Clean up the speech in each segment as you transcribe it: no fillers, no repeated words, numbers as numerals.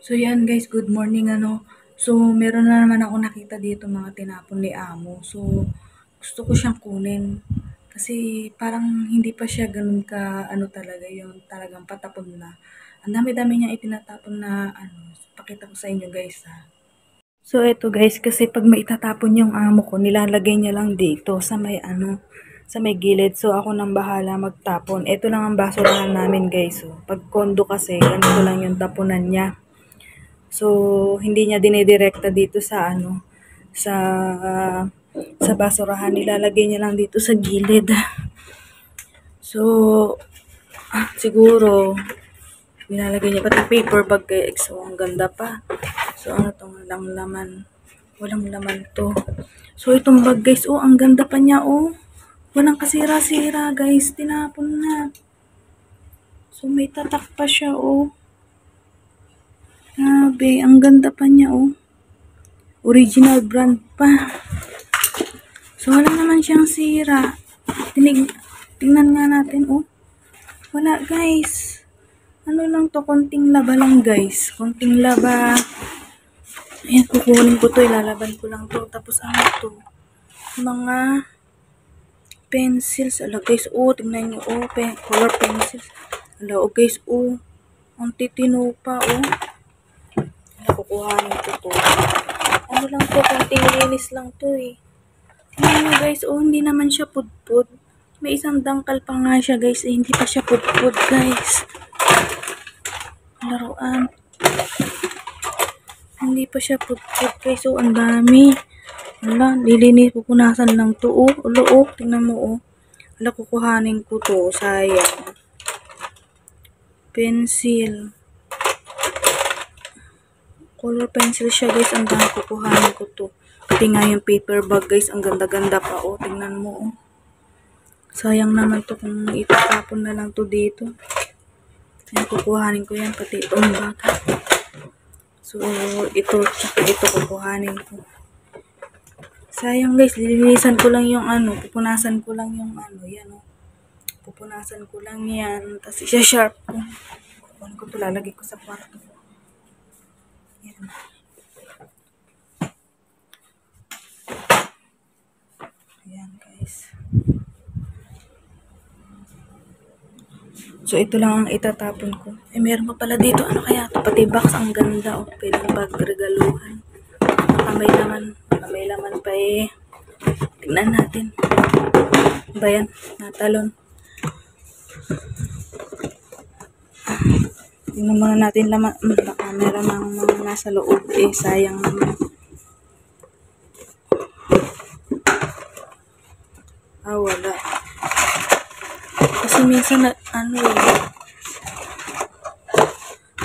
So yan guys, good morning ano. So meron na naman ako nakita dito mga tinapon ni Amo. So gusto ko siyang kunin. Kasi parang hindi pa siya ganun ka ano talaga yung talagang patapon na. Ang dami-dami niya itinatapon na ano. Pakita ko sa inyo guys ha. So eto guys, kasi pag may itatapon yung amo ko, nilalagay niya lang dito sa may ano, sa may gilid. So ako nang bahala magtapon. Ito lang ang basurahan namin guys. So, pag kondo kasi, ganito lang yung tapunan niya. So, hindi niya dinidirekta dito sa ano, sa sa basurahan. Nilalagay niya lang dito sa gilid. So, siguro, nilalagay niya pati paper bag kay So, ang ganda pa. So, ano tong walang laman. Walang laman to. So, itong bag guys, oh, ang ganda pa niya, oh. Walang kasira-sira guys. Tinapon na. So, may tatak pa siya, oh. Grabe, ang ganda pa niya, oh. Original brand pa. So, wala naman siyang sira. Tingnan nga natin, oh. Wala, guys. Ano lang to, konting laba lang, guys. Konting laba. Ayan, kukunin ko to, ilalaban ko lang to. Tapos, ano to? Mga pencils. Ala, guys, oh, tingnan nyo, oh. Color pencils. Ala, oh, guys, oh. Ang titino pa, oh. Ala, kukuhanin ko to. Ano lang to, konting linis lang to, eh. Tingnan nyo guys, oh, hindi naman siya pudpud. May isang dangkal pa nga siya guys, eh, hindi pa siya pudpud guys. Laruan. Hindi pa siya pudpud guys, oh, ang dami. Wala, lilinis, pupunasan lang to, oh. Ulo, oh, tingnan mo, oh. Wala, kukuhanin ko to, sayang. Pencil. Color pencil siya guys, ang dami kukuhanin ko to. Pati nga yung paper bag guys, ang ganda-ganda pa, oh, tingnan mo, oh. Sayang naman to kung itatapon na lang to dito. Ayan, kukuhanin ko yan, pati itong bag. So, ito, tsaka ito kukuhanin ko. Sayang guys, lilinisan ko lang yung ano, pupunasan ko lang yung ano, yan o. Pupunasan ko lang yan, tapos isa-sharp ko. Kukuhanin ko ito, lalagay ko sa kwarto. Yan. Ayan guys. So, ito lang ang itatapon ko. Eh, meron pa pala dito. Ano kaya ito? Pati box. Ang ganda. O, pwedeng pagregaluhan. May laman pa eh. Tignan natin. Ba yan? Natalon. Tignan muna natin laman. Baka meron ng mga nasa loob eh. Sayang naman. Wala. Kasi minsan, ano eh.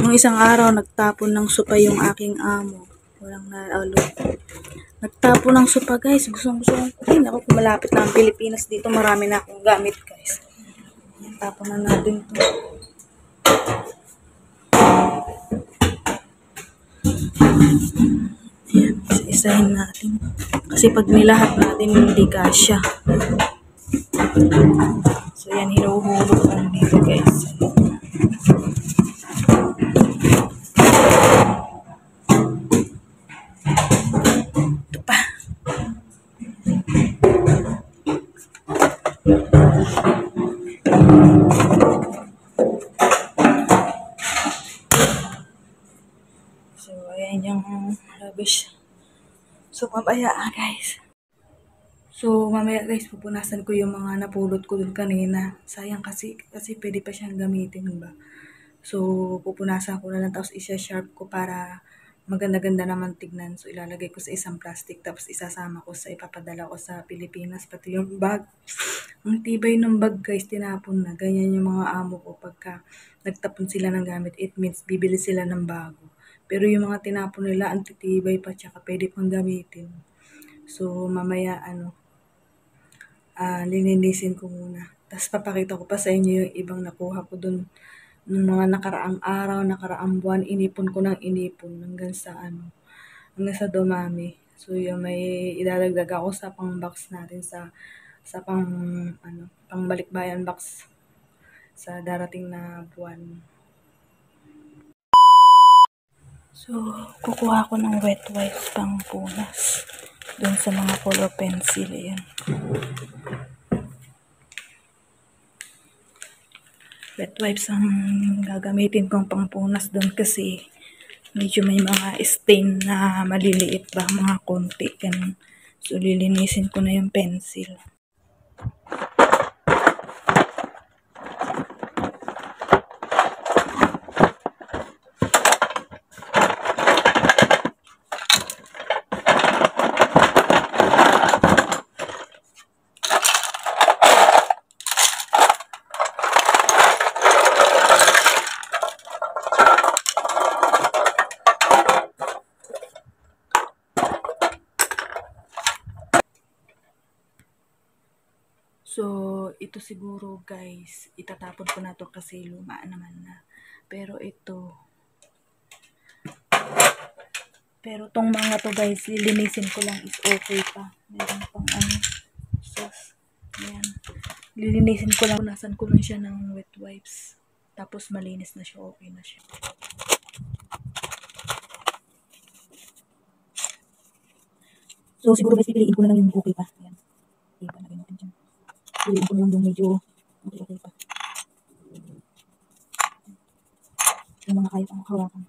Nung isang araw, nagtapon ng sopa yung aking amo. Walang naalo. Nagtapon ng sopa, guys. Gusto ko kunin. Ako, kung malapit na ang Pilipinas dito, marami na akong gamit, guys. Tapon na natin ito. Ayan, isa-isahin natin. Kasi pag nilahat natin, hindi kasya. So, yan, hinuhulog lang dito, guys. Ito pa. So, ayan yung rubbish. So, mamaya guys. So, mamaya guys, pupunasan ko yung mga napulot ko dun kanina. Sayang kasi pwede pa siyang gamitin, ba? So, pupunasan ko na lang, tapos isa-sharp ko para maganda-ganda naman tignan. So, ilalagay ko sa isang plastic, tapos isasama ko sa ipapadala ko sa Pilipinas. Pati yung bag. Ang tibay ng bag guys, tinapon na. Ganyan yung mga amo ko pagka nagtapon sila ng gamit. It means bibili sila ng bago. Pero yung mga tinapon nila, ang titibay pa, tsaka pwede pang gamitin. So, mamaya, lininisin ko muna. Tapos, papakita ko pa sa inyo yung ibang nakuha ko dun. Nung mga nakaraang araw, nakaraang buwan, inipon ko ng inipon hanggang sa dumami. So, yung may idadagdag ako sa pang-box natin sa pang-balikbayan box sa darating na buwan. So, kukuha ko ng wet wipes pang punas dun sa mga color pencil. Ayan. Wet wipes ang gagamitin kong pangpunas dun kasi medyo may mga stain na maliliit ba, mga konti. Ganun. So, lilinisin ko na yung pencil. So, ito siguro guys, itatapon ko na to kasi luma naman na. Pero tong mga to guys, lilinisin ko lang is okay pa. Meron pang sauce. Ayan. Lilinisin ko lang, punasan ko lang siya ng wet wipes. Tapos malinis na siya, okay na siya. So, siguro guys, pipiliin ko na lang yung okay pa. Ayan. Okay pa, lagay natin dyan. Piliin ko lang yung medyo okay pa. Yung mga kaya pang hawakan.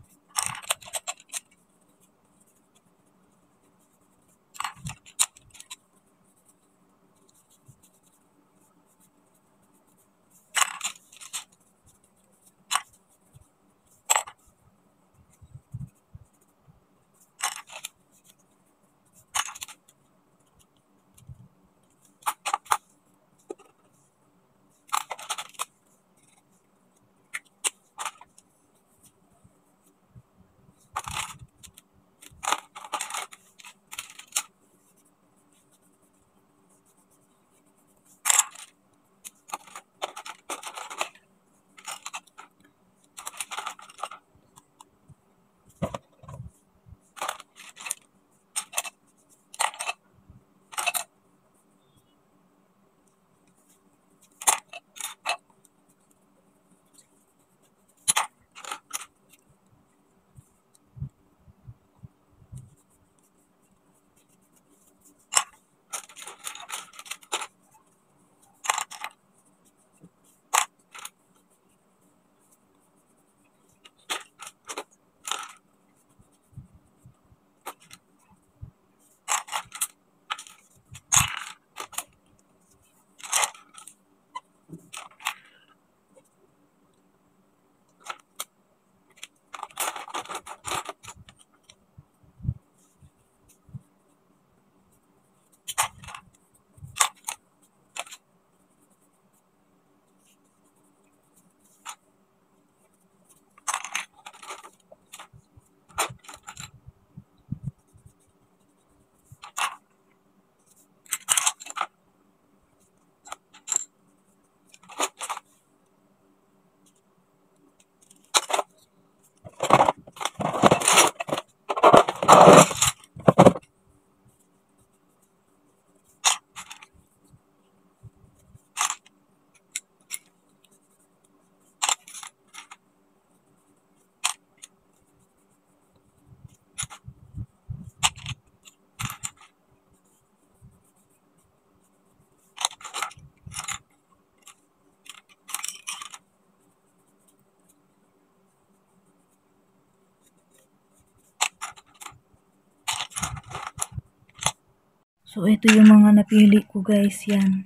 So, ito yung mga napili ko guys, yan.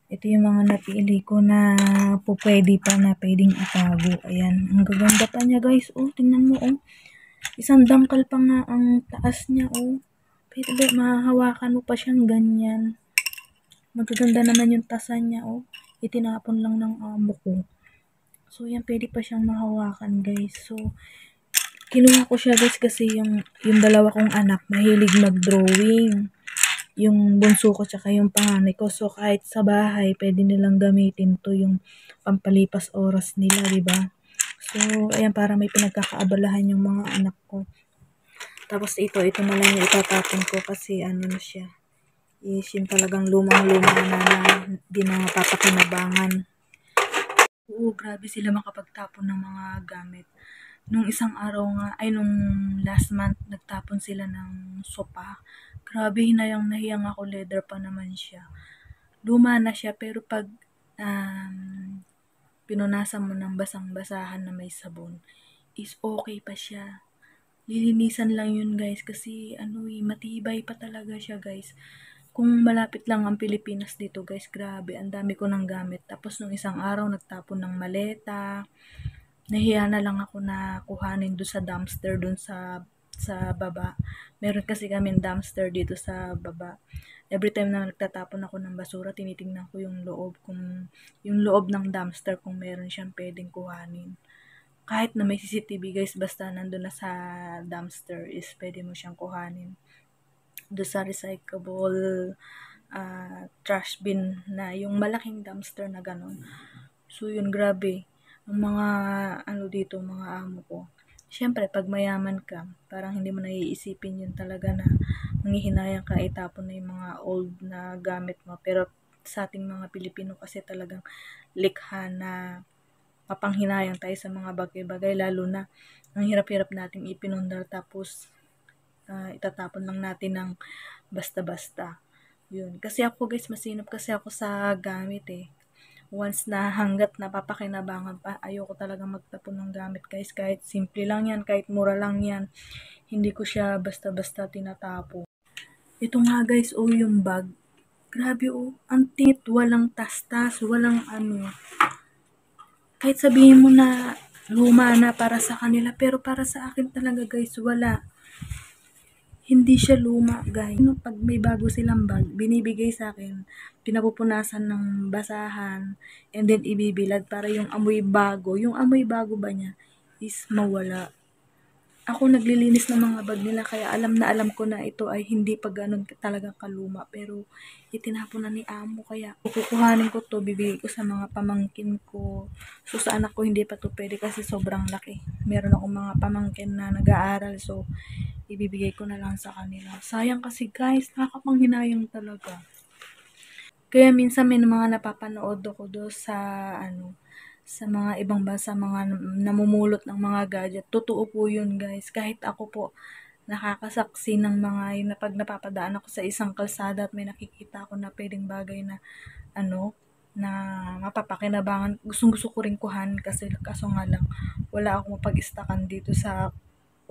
Ito yung mga napili ko na pwede pa na pwedeng itago. Ayan, ang gaganda pa niya guys. Oh, tingnan mo oh. Isang dangkal pa nga ang taas niya oh. Pwede mahahawakan mo pa siyang ganyan. Magaganda naman yung tasa niya oh. Itinapon lang ng amo ko. So, yan pwede pa siyang mahawakan guys. So, kinuha ko siya guys kasi yung dalawa kong anak mahilig mag-drawing. Yung bunso ko tsaka yung panganay ko. So, kahit sa bahay, pwede nilang gamitin to yung pampalipas oras nila, diba? So, ayan, para may pinagkakaabalahan yung mga anak ko. Tapos ito na lang yung itatapon ko kasi ano na siya. Is yung talagang lumang-luma na di na mapapakinabangan. Oo, grabe sila makapagtapon ng mga gamit. Nung isang araw nga, ay nung last month, nagtapon sila ng sopa. Grabe, hinayang nahiyang ako, leather pa naman siya. Luma na siya, pero pag pinunasan mo ng basang-basahan na may sabon, is okay pa siya. Lilinisan lang yun guys, kasi matibay pa talaga siya guys. Kung malapit lang ang Pilipinas dito guys, grabe, ang dami ko ng gamit. Tapos nung isang araw, nagtapon ng maleta. Nahiya na lang ako na kuhanin doon sa dumpster, doon sa baba. Meron kasi kami dumpster dito sa baba. Every time na nagtatapon ako ng basura, tinitingnan ko yung loob ng dumpster kung meron siyang pwedeng kuhanin. Kahit na may CCTV guys, basta nandun na sa dumpster is pwede mo siyang kuhanin. Doon sa recyclable trash bin na yung malaking dumpster na ganun. So yun, grabe. Ang mga dito, mga amo ko. Siyempre, pag mayaman ka, parang hindi mo naiisipin yun talaga na manghihinayang ka itapon na yung mga old na gamit mo. Pero sa ating mga Pilipino kasi talagang likha na mapanghinayang tayo sa mga bagay-bagay, lalo na ang hirap-hirap nating ipinundar tapos itatapon lang natin ng basta-basta. Yun. Kasi ako guys, masinop kasi ako sa gamit eh. Once na hanggat napapakinabangan pa, ayoko talaga magtapon ng gamit guys. Kahit simple lang yan, kahit mura lang yan, hindi ko siya basta-basta tinatapo. Ito nga guys, yung bag. Grabe ang tingit, walang tastas, walang Kahit sabihin mo na luma na para sa kanila, pero para sa akin talaga guys, wala. Hindi siya luma, guys. Pag may bago silang bag, binibigay sa akin, pinapupunasan ng basahan, and then ibibilad para yung amoy bago ba niya is mawala. Ako naglilinis ng mga bag nila, kaya alam na alam ko na ito ay hindi pa ganun talaga kaluma, pero itinapon na ni amo, kaya kukuhanin ko to, bibigay ko sa mga pamangkin ko. So sa anak ko hindi pa to pwede kasi sobrang laki. Meron akong mga pamangkin na nag-aaral, so ibibigay ko na lang sa kanila. Sayang kasi guys, nakakapanghinayang talaga. Kaya minsan may mga napapanood ako do sa mga ibang bansa, mga namumulot ng mga gadget. Totoo po yun guys. Kahit ako po, nakakasaksi ng mga yun na pag napapadaan ako sa isang kalsada at may nakikita ako na pwedeng bagay na na mapapakinabangan. Gustong gusto ko rin kuhanin kasi kaso nga lang wala akong mapag-istakan dito sa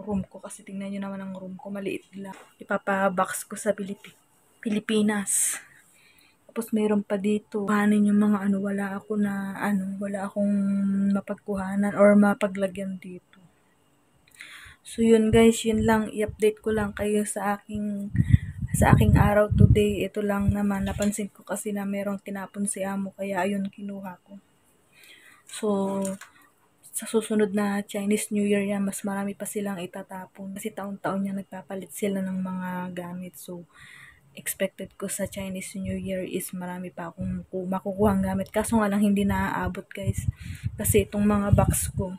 room ko kasi tingnan nyo naman ang room ko, maliit lang. Ipapabox ko sa Pilipinas. Tapos meron pa dito, kuhanin yung mga wala akong mapagkuhanan or mapaglagyan dito. So yun guys, yun lang, i-update ko lang kayo sa aking araw today. Ito lang naman, napansin ko kasi na merong tinapon si amo, kaya ayun, kinuha ko. So, sa susunod na Chinese New Year yan, mas marami pa silang itatapon. Kasi taon-taon yan nagpapalit sila ng mga gamit. So, expected ko sa Chinese New Year is marami pa akong makukuha ang gamit. Kaso nga lang hindi naaabot guys. Kasi itong mga box ko,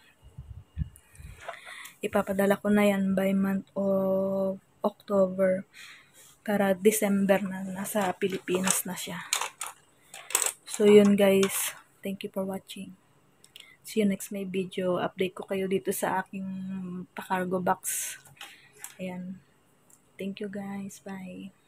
ipapadala ko na yan by month of October. Para December na nasa Pilipinas na siya. So yun guys, thank you for watching. See you next may video. Update ko kayo dito sa aking pa-cargo box. Ayan. Thank you guys. Bye.